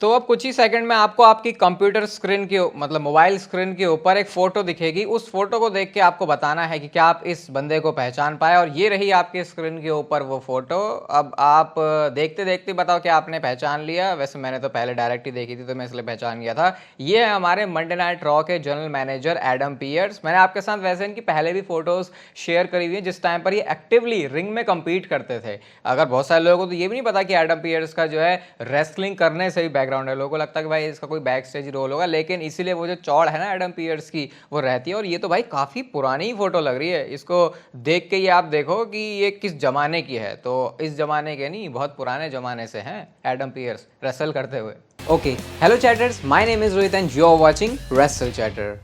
तो अब कुछ ही सेकंड में आपको आपकी कंप्यूटर स्क्रीन के मतलब मोबाइल स्क्रीन के ऊपर एक फोटो दिखेगी। उस फोटो को देख के आपको बताना है कि क्या आप इस बंदे को पहचान पाए, और ये रही आपके स्क्रीन के ऊपर वो फोटो। अब आप देखते देखते बताओ कि आपने पहचान लिया। वैसे मैंने तो पहले डायरेक्ट ही देखी थी तो मैं इसलिए पहचान गया था। ये है हमारे मंडे नाइट रॉ के जनरल मैनेजर एडम पियर्स। मैंने आपके साथ वैसे इनकी पहले भी फोटोज शेयर करी हुई है जिस टाइम पर ये एक्टिवली रिंग में compete करते थे। अगर बहुत सारे लोगों को तो ये भी नहीं पता कि एडम पियर्स का जो है रेसलिंग करने से ही बैकग्राउंड है। लोगों को लगता है कि भाई इसका कोई बैक स्टेज रोल होगा, लेकिन इसीलिए वो जो चौड़ है ना एडम पियर्स की वो रहती है। और ये तो भाई काफी पुरानी फोटो लग रही है। इसको देख के ये आप देखो कि ये किस जमाने की है। तो इस जमाने के नहीं, बहुत पुराने जमाने से हैं एडम पियर्स रेसल करते हुए। Okay, hello chatters, my name is Rohit and you are watching wrestle chatter.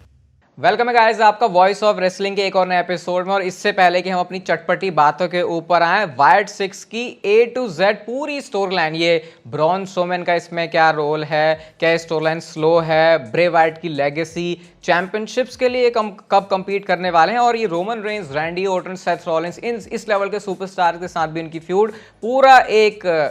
Welcome है गाइस आपका वॉइस ऑफ रेसलिंग के एक और नए एपिसोड में। और इससे पहले कि हम अपनी चटपटी बातों के ऊपर आए, वाइड 6 की A to Z पूरी स्टोरी लाइन, ये ब्रॉन स्ट्रोमैन का इसमें क्या रोल है, क्या स्टोरी लाइन स्लो है, ब्रे वाइट की लेगेसी, चैंपियनशिप्स के लिए कब compete करने वाले हैं, और ये Roman Reigns, Randy Orton, Seth Rollins, इस लेवल के सुपरस्टार के साथ भी इनकी फ्यूड, पूरा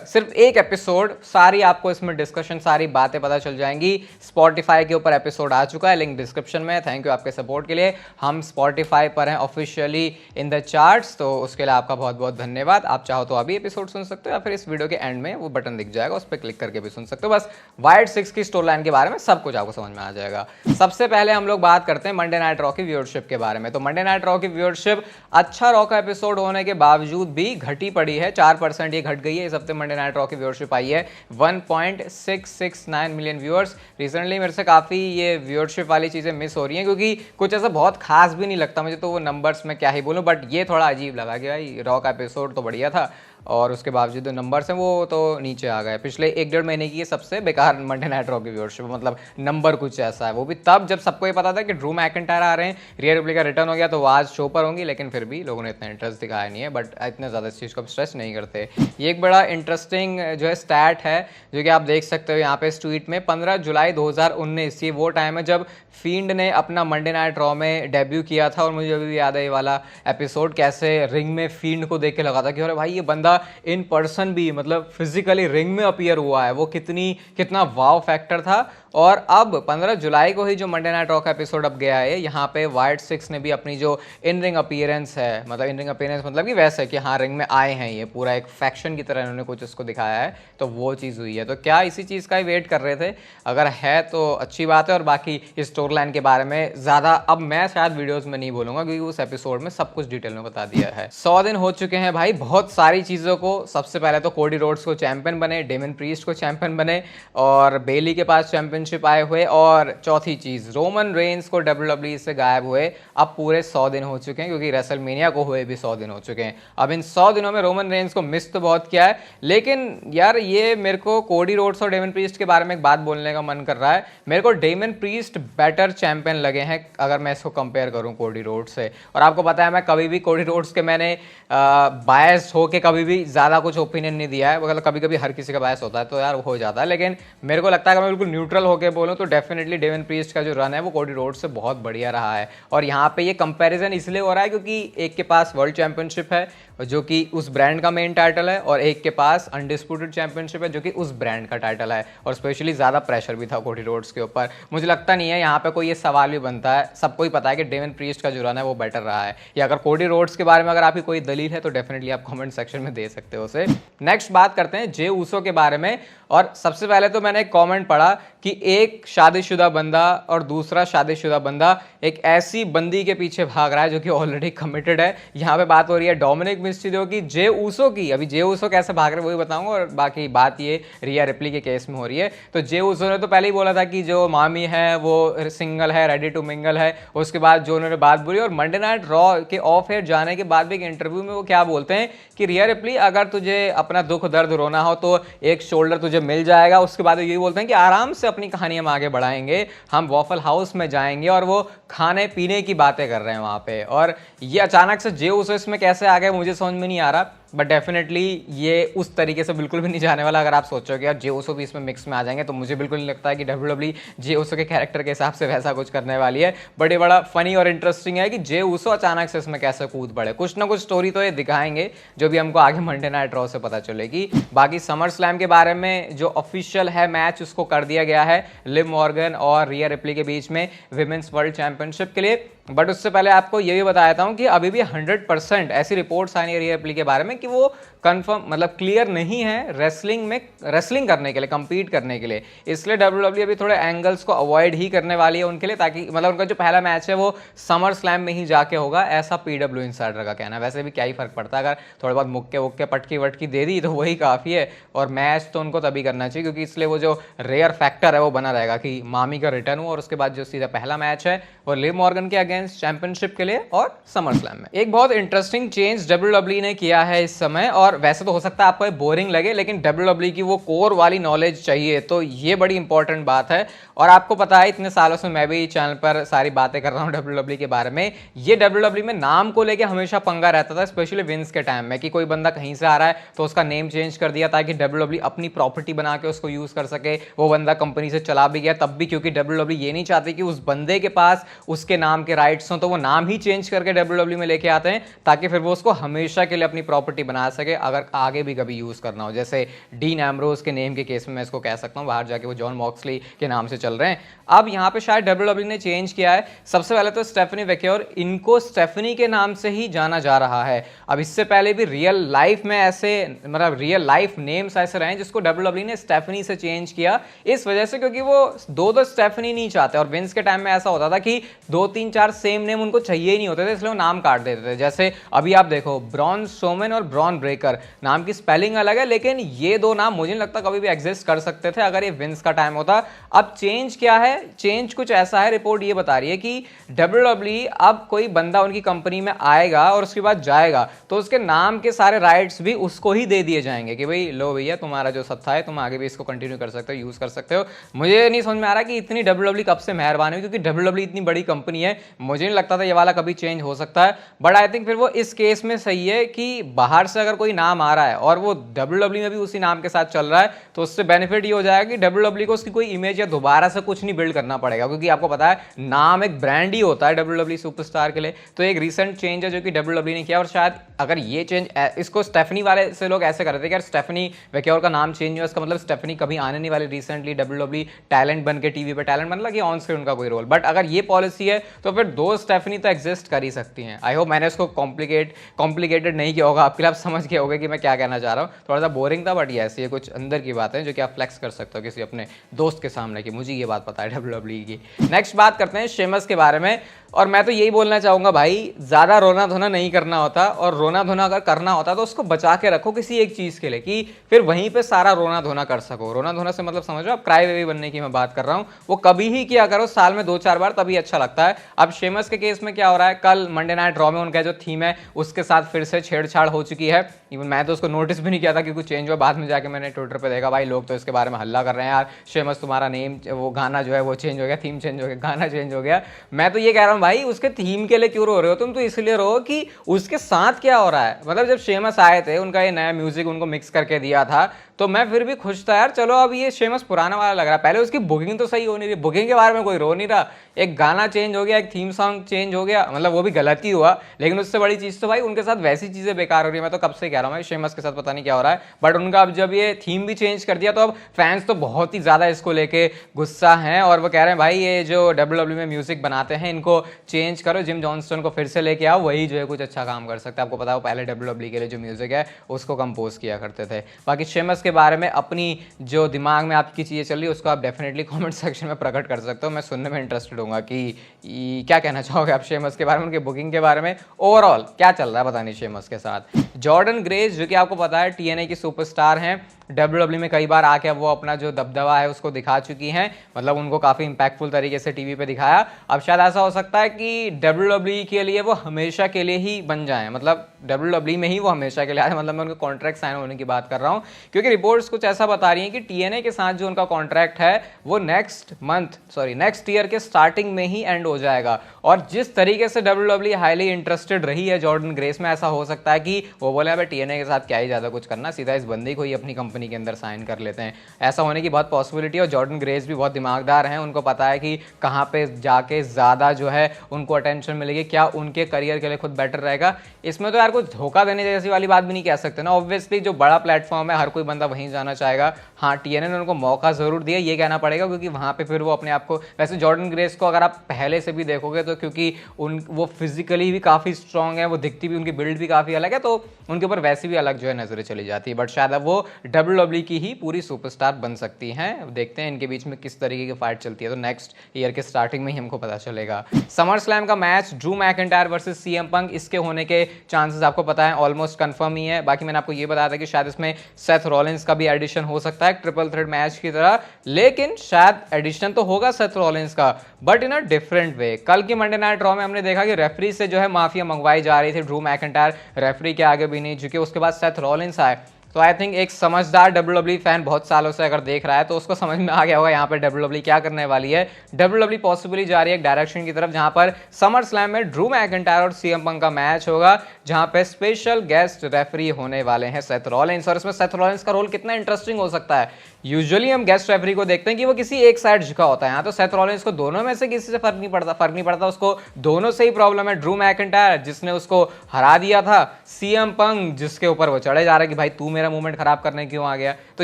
सिर्फ एक एपिसोड, सारी आपको इसमें डिस्कशन, सारी बातें पता चल जाएंगी। स्पॉटिफाई के ऊपर एपिसोड आ चुका है, लिंक डिस्क्रिप्शन में। थैंक यू आपके सपोर्ट के लिए। हम स्पॉटिफाई पर हैं ऑफिशियली इन द चार्ट्स, तो उसके लिए आपका बहुत बहुत धन्यवाद। आप चाहो तो अभी एपिसोड सुन सकते हो या फिर इस वीडियो के एंड में वो बटन दिख जाएगा, उस पर क्लिक करके भी सुन सकते हो। बस वाइड 6 की स्टोरी लाइन के बारे में सब कुछ आपको समझ में आ जाएगा। सबसे पहले हम लोग बात करते हैं मंडे नाइट रॉ की व्यूअरशिप के बारे में। तो मंडे नाइट रॉ की व्यूअरशिप अच्छा रॉ का एपिसोड होने के बावजूद भी घटी पड़ी है, 4% ये घट गई है। इस हफ्ते मंडे नाइट रॉ की व्यूअरशिप आई है 1.669 मिलियन व्यूअर्स। रिसेंटली मेरे से काफी ये व्यूअरशिप वाली चीजें मिस हो रही हैं, क्योंकि कुछ ऐसा बहुत खास भी नहीं लगता मुझे, तो वो नंबर्स में क्या ही बोलूं। बट ये थोड़ा अजीब लगा कि भाई रॉ का एपिसोड तो बढ़िया था और उसके बावजूद जो नंबर्स हैं वो तो नीचे आ गए। पिछले 1-1.5 महीने की ये सबसे बेकार मंडे नाइट रॉ की व्यूअरशिप, मतलब नंबर कुछ ऐसा है। वो भी तब जब सबको ये पता था कि ड्रू मैकिंटायर आ रहे हैं, रिया रिप्ली का रिटर्न हो गया तो वो आज शो पर होंगी, लेकिन फिर भी लोगों ने इतना इंटरेस्ट दिखाया नहीं है। बट इतने ज़्यादा इस चीज़ को स्ट्रेस नहीं करते। ये एक बड़ा इंटरेस्टिंग जो है स्टैट है जो कि आप देख सकते हो यहाँ पे इस ट्वीट में। 15 जुलाई 2019 ये वो टाइम है जब फील्ड ने अपना मंडे नाइट रॉ में डेब्यू किया था। और मुझे अभी भी याद है ये वाला एपिसोड, कैसे रिंग में फील्ड को देख के लगा था कि अरे भाई ये बंदा इन पर्सन भी, मतलब फिजिकली रिंग में अपीयर हुआ है। वो कितना वाव फैक्टर था। और अब 15 जुलाई को ही जो मंडे नाइट रॉ का एपिसोड अब गया है, यहाँ पे वाइड 6 ने भी अपनी जो इन रिंग अपीयरेंस है, मतलब इन रिंग अपीयरेंस मतलब कि वैसे कि हाँ रिंग में आए हैं, ये पूरा एक फैक्शन की तरह इन्होंने कुछ उसको दिखाया है, तो वो चीज़ हुई है। तो क्या इसी चीज़ का ही वेट कर रहे थे? अगर है तो अच्छी बात है। और बाकी इस स्टोरी लाइन के बारे में ज़्यादा अब मैं शायद वीडियोज़ में नहीं बोलूँगा, क्योंकि उस एपिसोड में सब कुछ डिटेल में बता दिया है। 100 दिन हो चुके हैं भाई बहुत सारी चीज़ों को। सबसे पहले तो कोडी रोड्स को चैंपियन बने, डेमन प्रीस्ट को चैंपियन बने, और बेली के पास चैंपियनशिप आए हुए, और चौथी चीज़ रोमन रेंस को WWE से गायब हुए अब पूरे 100 दिन हो चुके हैं, क्योंकि रेसलमेनिया को हुए भी 100 दिन हो चुके हैं। अब इन 100 दिनों में रोमन रेंस को मिस तो बहुत किया है, लेकिन यार ये मेरे को कोडी रोड्स और डेमन प्रीस्ट के बारे में एक बात बोलने का मन कर रहा है। मेरे को डेमन प्रीस्ट बेटर चैंपियन लगे हैं अगर मैं इसको कंपेयर करूं कोडी रोड्स से। और आपको पता है मैं कभी भी कोडी रोड्स के मैंने बायस हो के कभी भी ज़्यादा कुछ ओपिनियन नहीं दिया है। मतलब कभी कभी हर किसी का बायस होता है तो यार हो जाता है, लेकिन मेरे को लगता है अगर मैं बिल्कुल न्यूट्रल होकर बोलूँ तो डेफिनेटली डेमन प्रीस्ट का जो रन है वो कोडी रोड्स से बहुत बढ़िया रहा है। और यहाँ पे ये कंपैरिजन इसलिए हो रहा है क्योंकि एक के पास वर्ल्ड चैंपियनशिप है जो कि उस ब्रांड का मेन टाइटल है, और एक के पास अनडिस्प्यूटेड चैंपियनशिप है जो कि उस ब्रांड का टाइटल है। और स्पेशली ज़्यादा प्रेशर भी था कोडी रोड्स के ऊपर। मुझे लगता नहीं है यहाँ पे कोई ये सवाल भी बनता है, सबको ही पता है कि डेमन प्रीस्ट का जो रन है वो बेटर रहा है। या अगर कोडी रोड्स के बारे में अगर आपकी कोई दलील है तो डेफिनेटली आप कमेंट सेक्शन में दे सकते हो उसे। नेक्स्ट बात करते हैं जे ऊसो के बारे में। और सबसे पहले तो मैंने एक कमेंट पढ़ा कि एक शादीशुदा बंदा और दूसरा शादीशुदा बंदा एक ऐसी बंदी के पीछे भाग रहा है जो कि ऑलरेडी कमिटेड है। यहाँ पे बात हो रही है डोमिनिक मिस्टीरियो की, जे ऊसो की। अभी जे ऊसो कैसे भाग रहे हैं वही बताऊंगा, और बाकी बात ये रिया रिप्ली के केस में हो रही है। तो जे ऊसो ने तो पहले ही बोला था कि जो मामी है वो सिंगल है, रेडी टू मिंगल है। उसके बाद जो उन्होंने बात बोली, और मंडे नाइट रॉ के ऑफ एयर जाने के बाद भी एक इंटरव्यू में वो क्या बोलते हैं कि रिया रिप्ली अगर तुझे अपना दुख दर्द रोना हो तो एक शोल्डर तुझे मिल जाएगा। उसके बाद यही बोलते हैं कि आराम से अपनी कहानी हम आगे बढ़ाएंगे, हम वॉफल हाउस में जाएंगे, और वो खाने पीने की बातें कर रहे हैं वहां पे। और ये अचानक से जे ऊसो इसमें कैसे आ गए मुझे समझ में नहीं आ रहा। बट डेफिनेटली ये उस तरीके से बिल्कुल भी नहीं जाने वाला। अगर आप सोचोगे यार जे ओसो भी इसमें मिक्स में आ जाएंगे, तो मुझे बिल्कुल नहीं लगता है कि डब्ल्यूडब्ल्यूई जे ओसो के कैरेक्टर के हिसाब से वैसा कुछ करने वाली है। बट ये बड़ा फनी और इंटरेस्टिंग है कि जे ओसो अचानक से इसमें कैसे कूद पड़े। कुछ ना कुछ स्टोरी तो ये दिखाएंगे जो भी हमको आगे मंडे नाइट रॉ से पता चलेगी। बाकी समर स्लैम के बारे में जो ऑफिशियल है मैच उसको कर दिया गया है लिव मॉर्गन और रिया रिप्ली के बीच में विमेंस वर्ल्ड चैंपियनशिप के लिए। बट उससे पहले आपको ये भी बता देता हूं कि अभी भी 100% ऐसी रिपोर्ट्स आई है रिया रिप्ली के बारे में कि वो कंफर्म मतलब क्लियर नहीं है रेसलिंग करने के लिए, कंपीट करने के लिए। इसलिए डब्ल्यूडब्ल्यू अभी थोड़े एंगल्स को अवॉइड ही करने वाली है उनके लिए, ताकि मतलब उनका जो पहला मैच है वो समर स्लैम में ही जाके होगा, ऐसा पीडब्ल्यू इनसाइडर का कहना है। वैसे भी क्या ही फर्क पड़ता है, अगर थोड़े बहुत मुक्के वुक्के पटकी वटकी दे दी तो वही काफ़ी है। और मैच तो उनको तभी करना चाहिए क्योंकि इसलिए वो जो रेयर फैक्टर है वो बना रहेगा कि मामी का रिटर्न हुआ और उसके बाद जो सीधा पहला मैच है वो लिव मॉर्गन के अगेंस्ट चैंपियनशिप के लिए और समर स्लैम में। एक बहुत इंटरेस्टिंग चेंज डब्ल्यूडब्ल्यू ने किया है इस समय, और वैसे तो हो सकता है आपको बोरिंग लगे, लेकिन डब्ल्यूडब्ल्यू की वो कोर वाली नॉलेज चाहिए, तो ये बड़ी इंपॉर्टेंट बात है। और आपको पता है इतने सालों से मैं भी चैनल पर सारी बातें कर रहा हूँ डब्ल्यूडब्ल्यू के बारे में। ये डब्ल्यूडब्ल्यू में नाम को लेके हमेशा पंगा रहता था, स्पेशली विंस के टाइम में, कि कोई बंदा कहीं से आ रहा है तो उसका नेम चेंज कर दिया ताकि डब्ल्यूडब्ल्यू अपनी प्रॉपर्टी बना के उसको यूज कर सके। वो बंदा कंपनी से चला भी गया तब भी, क्योंकि डब्ल्यूडब्ल्यू ये नहीं चाहती कि उस बंदे के पास उसके नाम के राइट्स हों, तो वो नाम ही चेंज करके डब्ल्यूडब्ल्यू में लेके आते हैं ताकि फिर वो उसको हमेशा के लिए अपनी प्रॉपर्टी बना सके अगर आगे भी कभी यूज करना हो। जैसे डीन एम्ब्रोज के नेम के केस में मैं इसको कह सकता हूँ, बाहर जाके वो जॉन मॉक्सली के नाम से चल रहे हैं। अब यहाँ पे शायद डब्ल्यूडब्ल्यू ने चेंज किया है। सबसे पहले तो स्टेफनी वेक्योर, इनको स्टेफनी के नाम से ही जाना जा रहा है। अब इससे पहले भी रियल लाइफ में ऐसे मतलब रियल लाइफ नेम्स ऐसे रहे जिसको डब्ल्यूडब्ल्यू ने स्टेफनी से चेंज किया, इस वजह से क्योंकि वो दो स्टेफनी नहीं चाहते। और विंस के टाइम में ऐसा होता था कि 2-3-4 सेम नेम उनको चाहिए ही नहीं होते थे, इसलिए वो नाम काट देते थे। जैसे अभी आप देखो ब्रॉन स्ट्रोमैन और ब्रॉन ब्रेकर, नाम की स्पेलिंग अलग है, लेकिन ये दो नाम मुझे नहीं लगता कभी भी एग्जिस्ट कर सकते थे अगर ये विंस का टाइम होता। अब चेंज क्या है, चेंज कुछ ऐसा है, रिपोर्ट ये बता रही है कि डब्ल्यूडब्ल्यू अब कोई बंदा उनकी कंपनी में आएगा और उसके बाद जाएगा तो उसके नाम के सारे राइट्स भी उसको ही दे दिए जाएंगे कि भाई लो भैया तुम्हारा जो सत्ता है तुम आगे भी इसको कंटिन्यू कर सकते हो, यूज कर सकते हो। मुझे नहीं समझ में आ रहा कि इतनी डब्ल्यूडब्ल्यू कब से मेहरबान हुई, क्योंकि डब्ल्यूडब्ल्यू इतनी बड़ी कंपनी है, मुझे नहीं लगता था ये वाला कभी चेंज हो सकता है। बट आई थिंक फिर वो इस केस में सही है कि बाहर से अगर कोई नाम आ रहा है और वो डब्ल्यूडब्ल्यू में भी उसी नाम के साथ चल रहा है तो उससे बेनिफिट ये हो जाएगा कि डब्ल्यूडब्ल्यू को उसकी कोई इमेज या दोबारा से कुछ नहीं बिल्ड करना पड़ेगा, क्योंकि आपको पता है नाम एक ब्रांड ही होता है डब्ल्यूडब्ल्यू सुपरस्टार के लिए। तो एक रिसेंट चेंज है जो कि डब्ल्यूडब्ल्यू ने किया। और शायद अगर ये चेंज, इसको स्टेफनी वाले से लोग ऐसे कर रहे थे कि यार स्टेफनी वेक्योर का नाम चेंज हुआ, इसका मतलब स्टेफनी कभी आने नहीं वाली रिसेंटली डब्ल्यूडब्ल्यू टैलेंट बन के टीवी पे टैलेंट बन लगी, ऑन स्क्रीन उनका कोई रोल। बट अगर ये पॉलिसी है तो फिर दो स्टेफनी तो एग्जिस्ट कर ही सकती हैं। आई होप मैंने इसको कॉम्प्लिकेटेड नहीं किया होगा, आपके लिए आप समझ गए होंगे कि मैं क्या कहना चाह रहा हूँ। थोड़ा सा बोरिंग था बट यस ये कुछ अंदर की बात है जो कि आप फ्लेक्स कर सकते हो किसी अपने दोस्त के सामने कि मुझे ये बात पता है डब्ल्यूडब्ल्यू की। नेक्स्ट बात करते हैं शेमस के बारे में, और मैं तो यही बोलना चाहूंगा भाई ज्यादा रोना धोना नहीं करना होता, और रोना धोना अगर करना होता तो उसको बचा के रखो किसी एक चीज के लिए कि फिर वहीं पे सारा रोना धोना कर सको। रोना धोना से मतलब समझ लो आप क्राई बेबी बनने की मैं बात कर रहा हूँ, वो कभी ही किया करो, साल में 2-4 बार, तभी अच्छा लगता है। अब शेमस के केस में क्या हो रहा है, कल मंडे नाइट रॉ में उनका जो थीम है उसके साथ फिर से छेड़छाड़ हो चुकी है। इवन मैं तो उसको नोटिस भी नहीं किया था कि कुछ चेंज हुआ, बाद में जाके मैंने ट्विटर पे देखा भाई लोग तो इसके बारे में हल्ला कर रहे हैं, यार शेमस तुम्हारा नेम वो गाना जो है वो चेंज हो गया, थीम चेंज हो गया, गाना चेंज हो गया। मैं तो ये कह रहा हूँ भाई उसके थीम के लिए क्यों रो रहे हो तुम, तो इसलिए रो कि उसके साथ क्या हो रहा है। मतलब जब शेमस आए थे उनका ये नया म्यूजिक उनको मिक्स करके दिया था तो मैं फिर भी खुश था यार, चलो अब ये शेमस पुराना वाला लग रहा है। पहले उसकी बुकिंग तो सही हो नहीं रही, बुकिंग के बारे में कोई रो नहीं रहा, एक गाना चेंज हो गया, एक थीम सॉन्ग चेंज हो गया, मतलब वो भी गलत ही हुआ, लेकिन उससे बड़ी चीज़ तो भाई उनके साथ वैसी चीज़ें बेकार हो रही है। मैं तो कब से कह रहा हूँ भाई शेमस के साथ पता नहीं क्या हो रहा है। बट उनका अब जब ये थीम भी चेंज कर दिया तो अब फैंस तो बहुत ही ज़्यादा इसको लेके गुस्सा हैं और वो कह रहे हैं भाई ये जो डब्ल्यूडब्ल्यू में म्यूजिक बनाते हैं इनको चेंज करो, जिम जॉनस्टन को फिर से लेके आओ, वही जो है कुछ अच्छा काम कर सकते हैं। आपको पता है वो पहले डब्ल्यूडब्ल्यू के लिए जो म्यूजिक है उसको कंपोज किया करते थे। बाकी शेमस के बारे में अपनी जो दिमाग में आपकी चीज़ें चल रही है उसको आप डेफिनेटली कमेंट सेक्शन में प्रकट कर सकते हो, मैं सुनने में इंटरेस्टेड हूँगा कि क्या कहना चाहोगे आप शेमस के बारे में, उनके बुकिंग के बारे में, ओवरऑल क्या चल रहा है पता नहीं शेमस के साथ। जॉर्डन ग्रेस जो कि आपको पता है टीएनए की सुपरस्टार हैं, डब्ल्यूडब्ल्यू में कई बार आके वो अपना जो दबदबा है उसको दिखा चुकी हैं, मतलब उनको काफ़ी इंपैक्टफुल तरीके से टीवी पे दिखाया। अब शायद ऐसा हो सकता है कि डब्ल्यूडब्ल्यू के लिए वो हमेशा के लिए ही बन जाएं, मतलब डब्ल्यूडब्ल्यू में ही वो हमेशा के लिए आए, मतलब मैं उनके कॉन्ट्रैक्ट साइन होने की बात कर रहा हूँ, क्योंकि रिपोर्ट्स कुछ ऐसा बता रही हैं कि टीएनए के साथ जो उनका कॉन्ट्रैक्ट है वो नेक्स्ट ईयर के स्टार्टिंग में ही एंड हो जाएगा। और जिस तरीके से डब्ल्यूडब्ल्यूई हाईली इंटरेस्टेड रही है जॉर्डन ग्रेस में, ऐसा हो सकता है कि वो बोले भाई टीएनए के साथ क्या ही ज्यादा कुछ करना, सीधा इस बंदे को ही अपनी कंपनी के अंदर साइन कर लेते हैं। ऐसा होने की बहुत पॉसिबिलिटी है। और जॉर्डन ग्रेस भी बहुत दिमागदार हैं, उनको पता है कि कहाँ पे जाके ज्यादा जो है उनको अटेंशन मिलेगी, क्या उनके करियर के लिए खुद बेटर रहेगा। इसमें तो यार कुछ धोखा देने जैसी वाली बात भी नहीं कह सकते ना। ऑब्वियसली जो बड़ा प्लेटफॉर्म है हर कोई बंदा वहीं जाना चाहेगा। हाँ, टीएनए ने उनको मौका जरूर दिया, ये कहना पड़ेगा, क्योंकि वहां पे फिर वो अपने आप को, वैसे जॉर्डन ग्रेस को अगर आप पहले से भी देखोगे तो क्योंकि वो फिजिकली भी काफी स्ट्रांग है, वो दिखती भी, उनकी बिल्ड भी काफी अलग है, तो उनके ऊपर वैसे भी अलग जो है नजरें चली जाती है। बट शायद अब वो डब्ल्यूडब्ल्यूई की ही पूरी सुपरस्टार बन सकती हैं। देखते हैं इनके बीच में किस तरीके की फाइट चलती है, तो नेक्स्ट ईयर के स्टार्टिंग में ही हमको पता चलेगा। समर स्लैम का match Drew McIntyre versus CM Punk, इसके होने के चांसेस आपको पता है ऑलमोस्ट कंफर्म ही है। बाकी मैंने आपको ये बताया था कि शायद इसमें सेथ रॉलिंस का भी एडिशन हो सकता है ट्रिपल थ्रेट मैच की तरह, लेकिन शायद एडिशन तो होगा सेथ रॉलिंस का, but in a different way. कल की मंडे नाइट रॉ में हमने देखा कि रेफरी से जो है माफिया मंगवाई जा रही थी, ड्रू मैकिंटायर रेफरी के आगे भी नहीं झुके, उसके बाद सेथ रॉलिंस आए। तो आई थिंक एक समझदार डब्ल्यूडब्ल्यूई फैन बहुत सालों से अगर देख रहा है तो उसको समझ में आ गया होगा यहाँ पे डब्ल्यूडब्ल्यूई क्या करने वाली है। डब्ल्यूडब्ल्यूई पॉसिबली जा रही है एक डायरेक्शन की तरफ जहां पर समर स्लैम में ड्रू मैकिंटायर और सीएम पंक का मैच होगा, जहां पे स्पेशल गेस्ट रेफरी होने वाले हैं सेथ रॉलिंस। और इसमें सेथ रॉलिंस का रोल कितना इंटरेस्टिंग हो सकता है। यूजुअली हम गेस्ट रेफरी को देखते हैं कि वो किसी एक साइड झुका होता है, यहाँ तो सेथ रॉलिंस को दोनों में से किसी से फर्क नहीं पड़ता, उसको दोनों से ही प्रॉब्लम है। ड्रू मैकिंटायर जिसने उसको हरा दिया था, सीएम पंक जिसके ऊपर वो चढ़े जा रहा है कि भाई तू मेरा मूवमेंट खराब करने क्यों आ गया। तो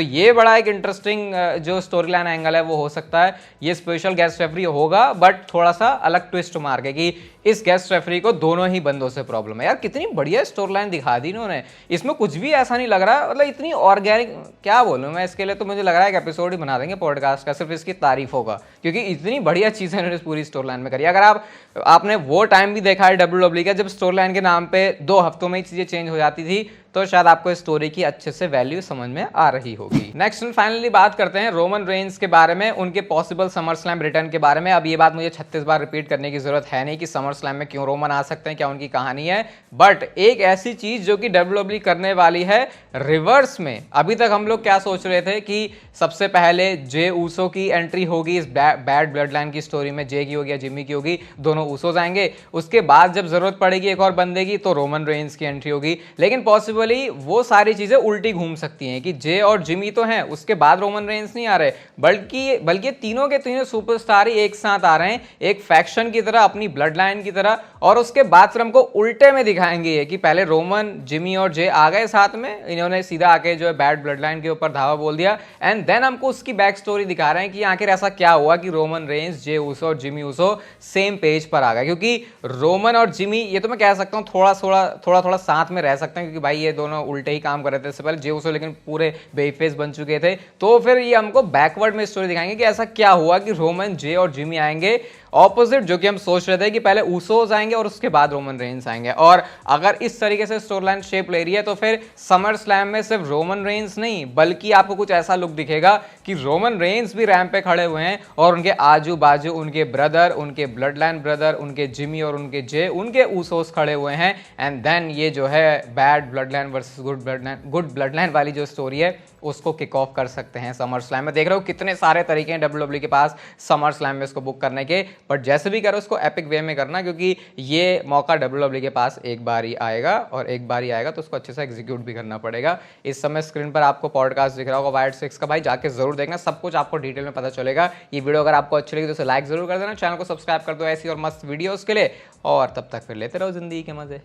ये बड़ा एक इंटरेस्टिंग जो स्टोरी लाइन एंगल है वो हो सकता है। ये स्पेशल गेस्ट रेफरी होगा, बट थोड़ा सा अलग ट्विस्ट मार के कि इस गेस्ट रेफरी को दोनों ही बंदों से प्रॉब्लम है। यार कितनी बढ़िया स्टोरी लाइन दिखा दी इन्होंने, इसमें कुछ भी ऐसा नहीं लग रहा, मतलब इतनी ऑर्गेनिक, क्या बोलूं मैं इसके लिए, तो मुझे लग रहा है एक एपिसोड ही बना देंगे पॉडकास्ट का सिर्फ इसकी तारीफ होगा, क्योंकि इतनी बढ़िया चीजें इन्होंने पूरी स्टोरी लाइन में करी। अगर आपने वो टाइम भी देखा है डब्ल्यूडब्ल्यूई का जब स्टोरी लाइन के नाम पे 2 हफ्तों में ही चीजें चेंज हो जाती थी, तो शायद आपको स्टोरी की अच्छे से वैल्यू समझ में आ रही होगी। नेक्स्ट एंड फाइनली बात करते हैं रोमन रेंस के बारे में, उनके पॉसिबल समर स्लैम रिटर्न के बारे में। अब ये बात मुझे 36 बार रिपीट करने की जरूरत है नहीं कि समर स्लैम में क्यों रोमन आ सकते हैं, क्या उनकी कहानी है, बट एक ऐसी चीज जो कि डब्ल्यूडब्ल्यूई करने वाली है रिवर्स में। अभी तक हम लोग क्या सोच रहे थे कि सबसे पहले जे ऊसो की एंट्री होगी इस बैड ब्लड लाइन की स्टोरी में, जे की होगी या जिमी की होगी, दोनों ऊसोस आएंगे, उसके बाद जब जरूरत पड़ेगी एक और बंदे की तो रोमन रेंस की एंट्री होगी। लेकिन पॉसिबल वो सारी चीजें उल्टी घूम सकती हैं कि जे और जिमी तो हैं, उसके बाद रोमन रेंस नहीं आ रहे, बल्कि तीनों के तीनों सुपरस्टार ही एक साथ आ रहे हैं, एक फैक्शन की तरह, अपनी ब्लड लाइन की तरह। और उसके बाद फिर हमको उल्टे में दिखाएंगे ये कि पहले रोमन, जिमी और जे आ गए साथ में, इन्होंने सीधा आके जो है बैड ब्लड लाइन के ऊपर धावा बोल दिया, एंड देन हमको उसकी बैक स्टोरी दिखा रहे हैं कि आखिर ऐसा क्या हुआ कि रोमन रेंस, जे ऊसो और जिमी ऊसो सेम पेज पर आ गए। क्योंकि रोमन और जिमी, ये तो मैं कह सकता हूँ थोड़ा साथ में रह सकते हैं, क्योंकि भाई ये दोनों उल्टे ही काम कर रहे थे इससे पहले, जे ऊसो लेकिन पूरे बेफेस बन चुके थे। तो फिर ये हमको बैकवर्ड में स्टोरी दिखाएंगे कि ऐसा क्या हुआ कि रोमन, जे और जिमी आएंगे ऑपोजिट, जो कि हम सोच रहे थे कि पहले ऊसोस आएंगे और उसके बाद रोमन रेंस आएंगे। और अगर इस तरीके से स्टोरी लाइन शेप ले रही है तो फिर समर स्लैम में सिर्फ रोमन रेंस नहीं, बल्कि आपको कुछ ऐसा लुक दिखेगा कि रोमन रेंस भी रैंप पे खड़े हुए हैं और उनके आजू बाजू उनके ब्रदर, उनके ब्लड लाइन ब्रदर, उनके जिमी और उनके जे, उनके ऊसोस खड़े हुए हैं। एंड देन ये जो है bad blood line versus good blood line वाली जो स्टोरी है उसको किक ऑफ कर सकते हैं समर स्लैम में। देख रहे हो कितने सारे तरीके हैं डब्ल्यूडब्ल्यूई के पास समर स्लैम में इसको बुक करने के, बट जैसे भी करो उसको एपिक वे में करना, क्योंकि ये मौका डब्ल्यूडब्ल्यूई के पास एक बार ही आएगा, और एक बार ही आएगा तो उसको अच्छे से एग्जीक्यूट भी करना पड़ेगा। इस समय स्क्रीन पर आपको पॉडकास्ट दिख रहा होगा वाइड 6 का, भाई जाके जरूर देखना, सब कुछ आपको डिटेल में पता चलेगा। ये वीडियो अगर आपको अच्छी लगी तो उसे लाइक जरूर कर देना, चैनल को सब्सक्राइब कर दो ऐसी और मस्त वीडियोस के लिए, और तब तक फिर लेते रहो जिंदगी के मजे।